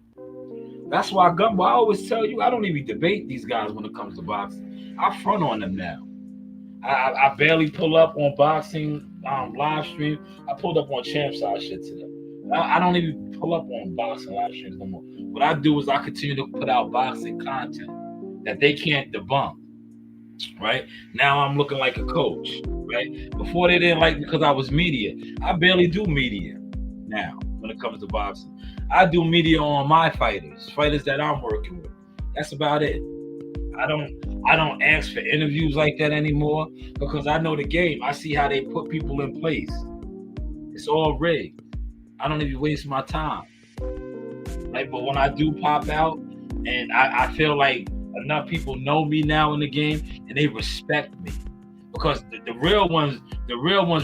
That's why Gumbo, I always tell you, I don't even debate these guys when it comes to boxing. I front on them now. I barely pull up on boxing live stream. I pulled up on Shanewz shit today. I don't even pull up on boxing live streams no more. What I do is I continue to put out boxing content that they can't debunk. Right now, I'm looking like a coach. Right before they didn't like me because I was media. I barely do media now when it comes to boxing. I do media on my fighters that I'm working with. That's about it. I don't ask for interviews like that anymore because I know the game. I see how they put people in place. It's all rigged. I don't even waste my time. Right, but when I do pop out, and I feel like enough people know me now in the game, and they respect me because the real ones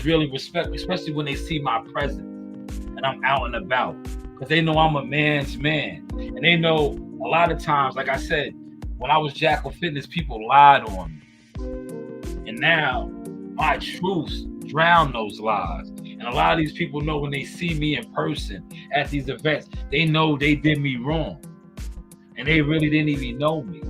really respect me, especially when they see my presence and I'm out and about because they know I'm a man's man, and they know a lot of times, like I said, when I was Jackal Fitness, people lied on me, and now my truths drown those lies. And a lot of these people know when they see me in person at these events, they know they did me wrong. And they really didn't even know me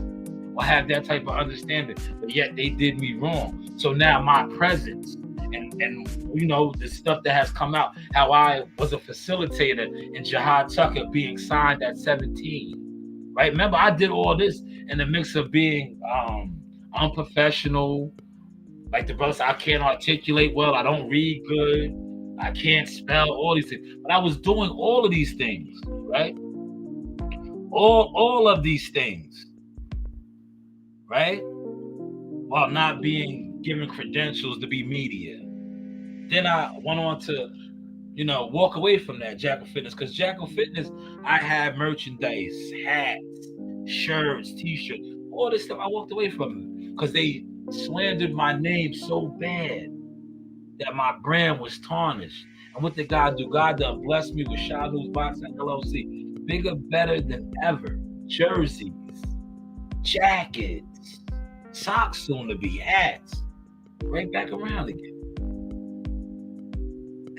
or have that type of understanding, but yet they did me wrong. So now my presence and you know, the stuff that has come out, how I was a facilitator in Jihad Tucker being signed at 17, right? Remember, I did all this in the mix of being unprofessional. Like the brother said, I can't articulate well, I don't read good, I can't spell, all these things. But I was doing all of these things, right? All of these things, right? While not being given credentials to be media. Then I went on to, you know, walk away from that Jackal Fitness, because Jackal Fitness, I had merchandise, hats, shirts, t-shirts, all this stuff. I walked away from it because they slandered my name so bad that my brand was tarnished. And what did God do? God done blessed me with Shanewz Boxing LLC. Bigger, better than ever. Jerseys, jackets, socks soon to be, hats. Right back around again.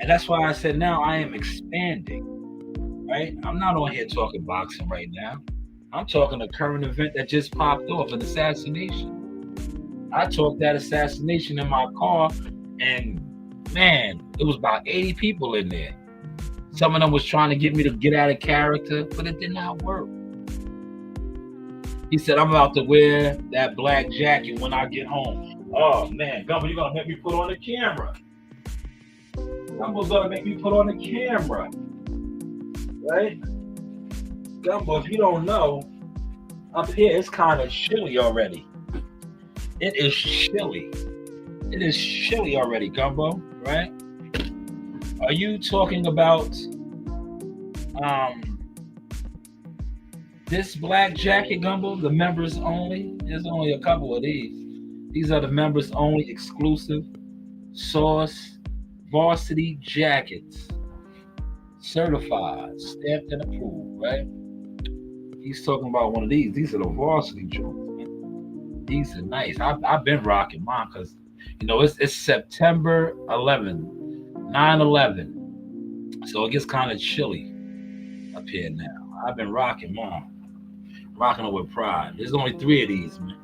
And that's why I said now I am expanding. Right? I'm not on here talking boxing right now. I'm talking a current event that just popped off, an assassination. I talked that assassination in my car, and man, it was about 80 people in there. Some of them was trying to get me to get out of character, but it did not work. He said, I'm about to wear that black jacket when I get home. Oh man, Gumbo, you're gonna make me put on the camera. Gumbo's gonna make me put on the camera. Right? Gumbo, if you don't know, up here it's kind of chilly already. It is chilly. It is chilly already, Gumbo, right? Are you talking about this black jacket, Gumbo, the members only? There's only a couple of these. These are the members only exclusive Source varsity jackets. Certified, stamped and approved, right? He's talking about one of these. These are the varsity joints. These are nice. I've been rocking mine because, you know, it's September 11th, 9/11. So it gets kind of chilly up here now. I've been rocking mine. Rocking it with pride. There's only 3 of these, man.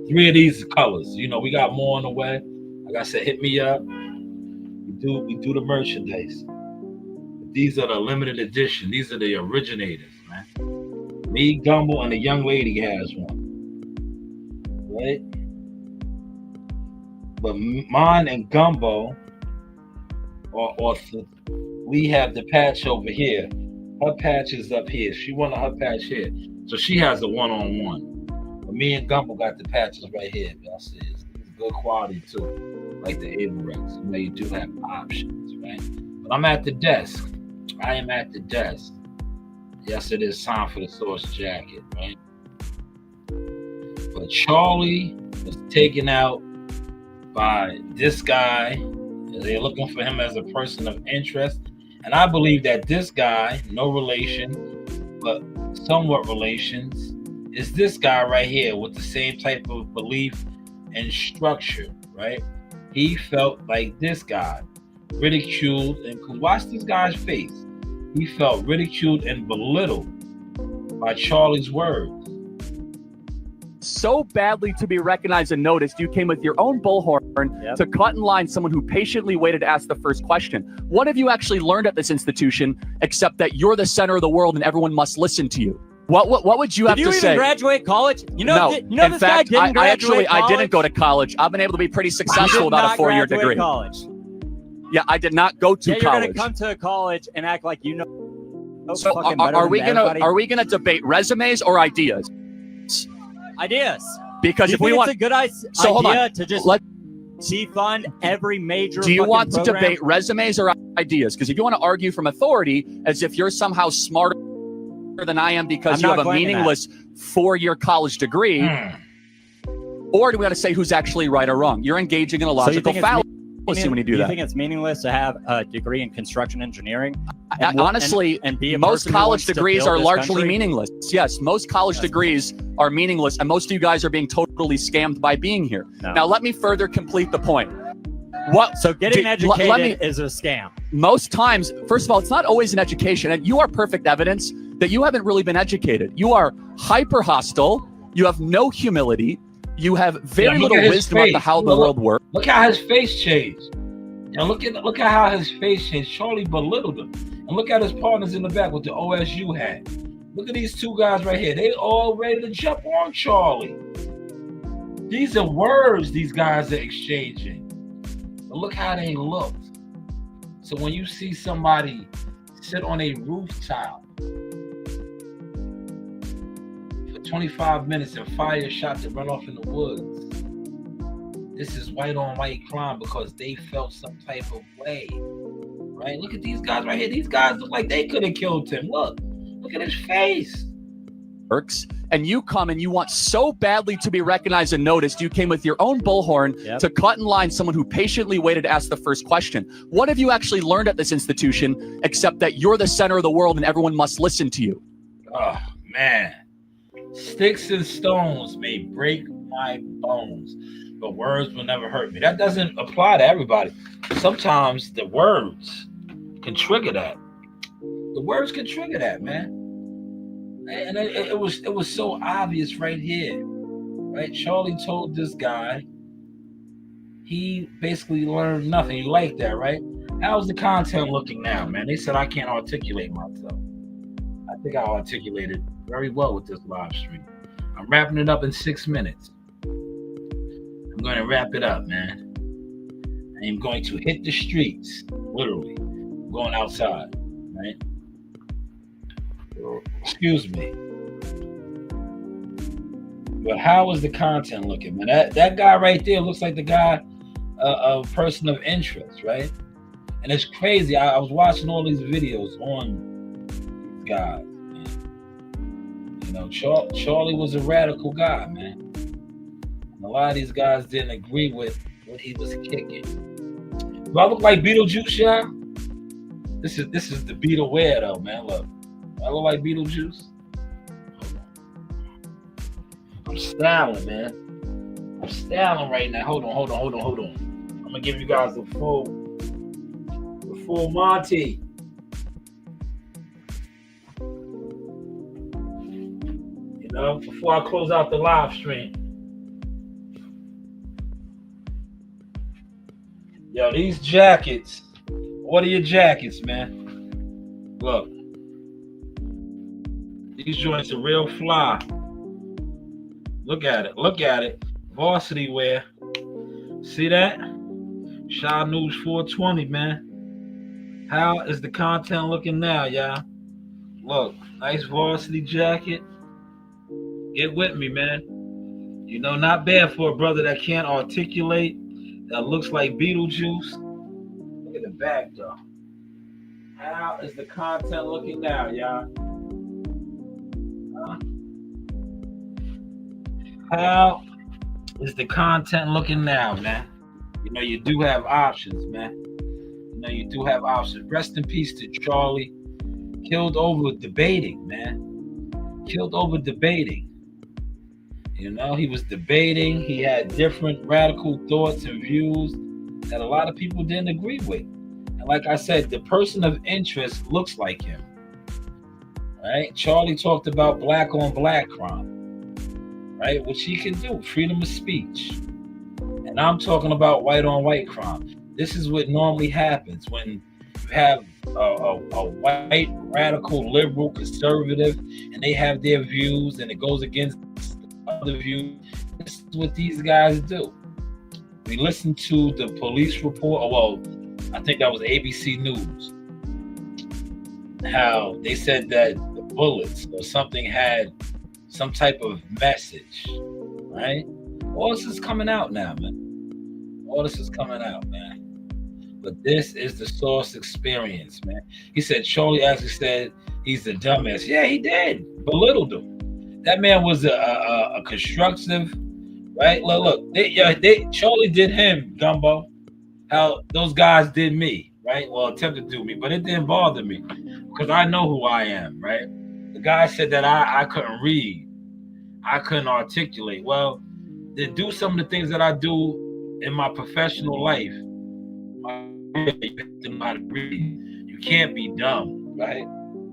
3 of these colors. You know, we got more on the way. Like I said, hit me up. We do the merchandise. These are the limited edition. These are the originators, man. Me, Gumbo, and the young lady has one. right? But mine and Gumbo, we have the patch over here. Her patch is up here. She wanted her patch here. So she has a one-on-one. But me and Gumbo got the patches right here. Y'all see it's good quality too. Like the Averex. You know, you do have options, right? But I'm at the desk. I am at the desk. Yes, it is time for the source jacket, right? But Charlie was taken out by this guy. They're looking for him as a person of interest. And I believe that this guy, no relation, but somewhat relations, is this guy right here with the same type of belief and structure, right? He felt like this guy, ridiculed, and watch this guy's face. He felt ridiculed and belittled by Charlie's words. So badly to be recognized and noticed, you came with your own bullhorn to cut in line someone who patiently waited to ask the first question. What have you actually learned at this institution except that you're the center of the world and everyone must listen to you? What would you have to say? Did you even graduate college? No. In this fact, guy didn't graduate college? I didn't go to college. I've been able to be pretty successful without a 4-year degree. College. Yeah, I did not go to college. You're going to come to college and act like you know. So are we gonna debate resumes or ideas? Ideas. Because if we want, it's a good idea to just defund every major. Do you want to program? debate resumes or ideas? Because if you want to argue from authority as if you're somehow smarter than I am because you have a meaningless 4-year college degree, or do we want to say who's actually right or wrong? You're engaging in a logical fallacy when you do that. You think it's meaningless to have a degree in construction engineering? Honestly, most college degrees are largely meaningless. Yes, most college degrees are meaningless, and most of you guys are being totally scammed by being here. No. Now, let me further complete the point. So getting educated is a scam. Most times, first of all, it's not always an education, and you are perfect evidence that you haven't really been educated. You are hyper hostile. You have no humility. You have very little wisdom about how the world works. Look how his face changed. Look at how his face changed. Charlie belittled him. And look at his partners in the back with the OSU hat. Look at these two guys right here. They all ready to jump on Charlie. These are words these guys are exchanging. But look how they looked. So when you see somebody sit on a rooftop for 25 minutes and fire a shot to run off in the woods, this is white on white crime because they felt some type of way, right? Look at these guys right here. These guys look like they could have killed him. Look at his face. Works, and you come and you want so badly to be recognized and noticed, you came with your own bullhorn to cut in line someone who patiently waited to ask the first question. What have you actually learned at this institution except that you're the center of the world and everyone must listen to you? Oh, man. Sticks and stones may break my bones, but words will never hurt me. That doesn't apply to everybody. Sometimes the words can trigger that. The words can trigger that, man. And it was so obvious right here, right? Charlie told this guy he basically learned nothing. You like that, right? How's the content looking now, man? They said I can't articulate myself. I think I articulated very well with this live stream. I'm wrapping it up in 6 minutes. I'm going to wrap it up, man. I am going to hit the streets, literally. I'm going outside, right? Excuse me. But how is the content looking, man? That guy right there looks like the guy, a person of interest, right? And it's crazy. I was watching all these videos on these guys, man. You know, Charlie was a radical guy, man. And a lot of these guys didn't agree with what he was kicking. Do I look like Beetlejuice, y'all? This is the Beetle wear, though, man. Look. I look like Beetlejuice. I'm styling, man. I'm styling right now. Hold on. I'm gonna give you guys the full Monty. You know, before I close out the live stream. Yo, these jackets. Order your jackets, man. Look. These joints are real fly. Look at it. varsity wear. See that? Shanewz 420, man. How is the content looking now, y'all? Look, nice varsity jacket. Get with me, man. You know, not bad for a brother that can't articulate, that looks like Beetlejuice. Look at the back, though. How is the content looking now, y'all? How is the content looking now, man? You know, you do have options, man. You know, you do have options. Rest in peace to Charlie. Killed over debating, man. Killed over debating. You know, he was debating. He had different radical thoughts and views that a lot of people didn't agree with. And like I said, the person of interest looks like him. Right? Charlie talked about black on black crime. Right? Which he can do. Freedom of speech. And I'm talking about white on white crime. This is what normally happens when you have a white, radical, liberal, conservative, and they have their views and it goes against other views. This is what these guys do. We listened to the police report, I think that was ABC News, how they said that the bullets or something had some type of message, right? All this is coming out now, man. All this is coming out, man. But this is the Source experience, man. He said, Charlie actually said he's the dumbass. Yeah, he did. Belittled him. That man was a constructive, right? Look, Charlie did him, Gumbo. How those guys did me, right? Well, attempted to do me, but it didn't bother me because I know who I am, right? The guy said that I couldn't read. I couldn't articulate. Well, to do some of the things that I do in my professional life, you have to know how to read. You can't be dumb, right?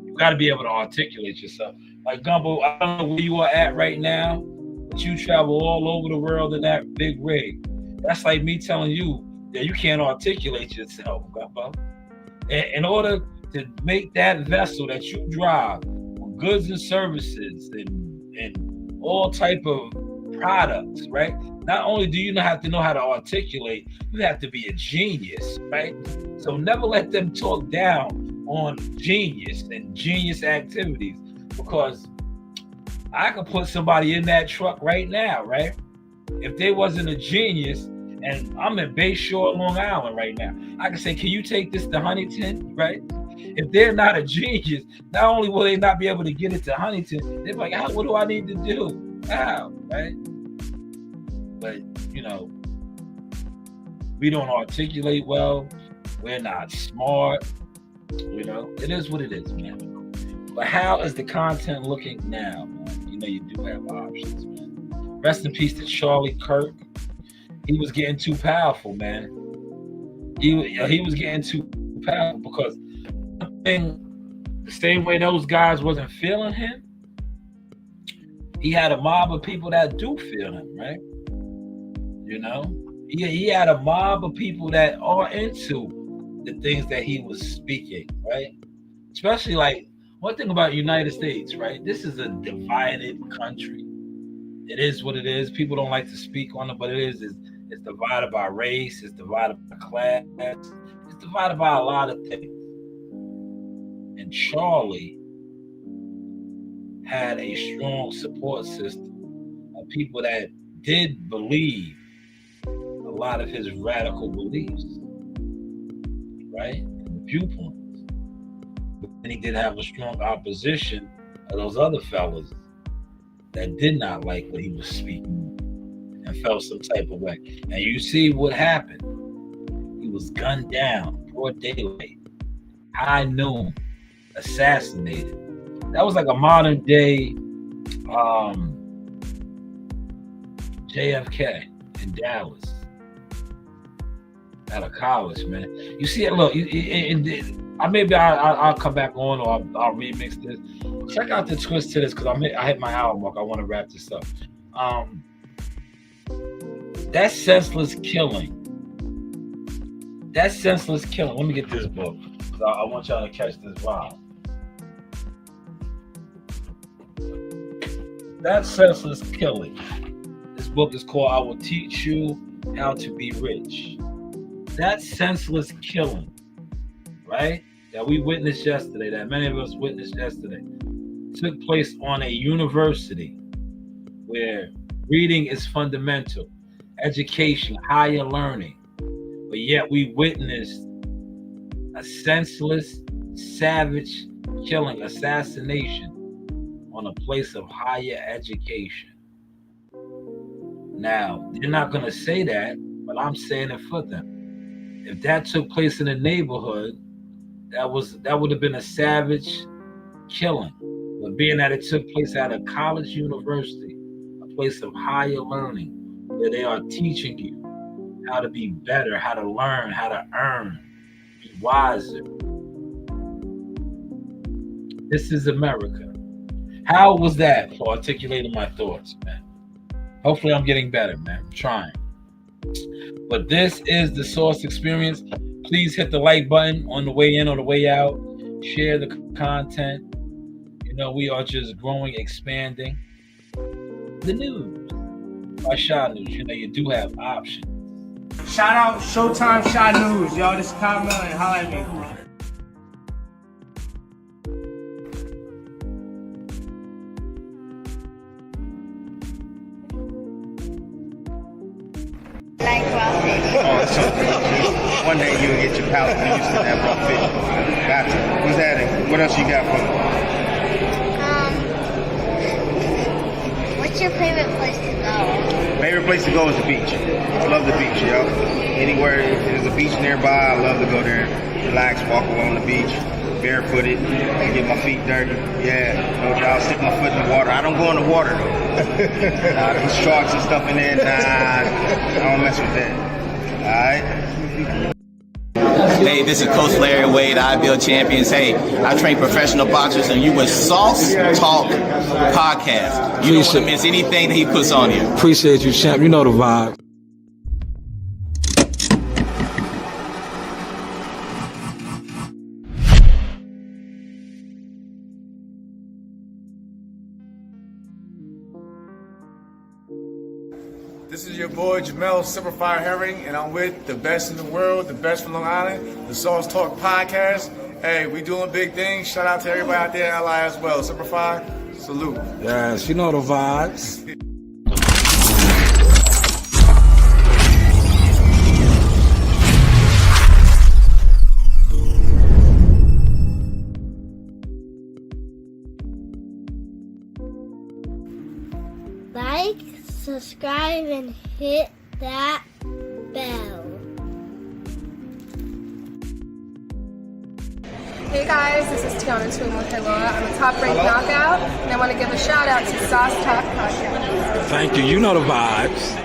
You got to be able to articulate yourself. Like Gumbo, I don't know where you are at right now, but you travel all over the world in that big rig. That's like me telling you that you can't articulate yourself, Gumbo. In order to make that vessel that you drive with goods and services and all type of products, right? Not only do you have to know how to articulate, you have to be a genius, right? So never let them talk down on genius and genius activities, because I could put somebody in that truck right now, right? If they wasn't a genius, and I'm in Bayshore, Long Island right now, I can say, can you take this to Huntington, right? If they're not a genius, not only will they not be able to get it to Huntington, they're like, what do I need to do? How, right? But, you know, we don't articulate well. We're not smart. You know, it is what it is, man. But how is the content looking now, man? You know, you do have options, man. Rest in peace to Charlie Kirk. He was getting too powerful, man. He was getting too powerful because the same way those guys wasn't feeling him, he had a mob of people that do feel him, right? You know, he had a mob of people that are into the things that he was speaking, right? Especially like one thing about United States, right? This is a divided country. It is what it is. People don't like to speak on it, but it is. It's divided by race. It's divided by class. It's divided by a lot of things. And Charlie had a strong support system of people that did believe a lot of his radical beliefs, right? And viewpoints. But then he did have a strong opposition of those other fellas that did not like what he was speaking and felt some type of way. And you see what happened. He was gunned down, broad daylight, high noon, assassinated. That was like a modern day JFK in Dallas at a college, man. You see it, look, I'll come back on, or I'll remix this. Check out the twist to this, because I hit my hour mark. I want to wrap this up. That's senseless killing. That's senseless killing. Let me get this book, because I want y'all to catch this vibe. That's senseless killing. This book is called I Will Teach You How to Be Rich. That senseless killing, right, that we witnessed yesterday, that many of us witnessed yesterday, took place on a university where reading is fundamental, education, higher learning. But yet we witnessed a senseless, savage killing, assassination on a place of higher education. Now, they're not going to say that, but I'm saying it for them. If that took place in a neighborhood, that would have been a savage killing. But being that it took place at a college university, a place of higher learning, where they are teaching you how to be better, how to learn, how to earn, be wiser. This is America. How was that for articulating my thoughts, man? Hopefully I'm getting better, man. I'm trying. But this is the Source Experience. Please hit the like button on the way in or the way out. Share the content. You know, we are just growing, expanding. The news by Shanewz. You know, you do have options. Shout out Showtime Shanewz. Yo, this is Kyle Mellon. Holla at me. One day you'll get your palate used to that raw fish. Gotcha. What's that? What else you got for me? What's your favorite place to go? Favorite place to go is the beach. Love the beach, yo. Anywhere there's a beach nearby, I love to go there. Relax, walk along the beach, barefooted, get my feet dirty. Yeah, no doubt. Stick my foot in the water. I don't go in the water though. There's sharks and stuff in there. Nah, I don't mess with that. All right. Hey, this is Coach Larry Wade, IBL Champions. Hey, I train professional boxers, and you with Sauce Talk Podcast. You don't want to miss anything that he puts on here. Appreciate you, champ. You know the vibe. This is your boy Jamel Superfire Herring, and I'm with the best in the world, the best from Long Island, the Sauce Talk Podcast. Hey, we doing big things. Shout out to everybody out there in LI as well. Superfire, salute. Yes, you know the vibes. Like, subscribe, and hit that bell. Hey guys, this is Tiana Tuimu-Kailua. I'm a top-ranked knockout, and I want to give a shout out to Sauce Talk Podcast. Thank you. You know the vibes.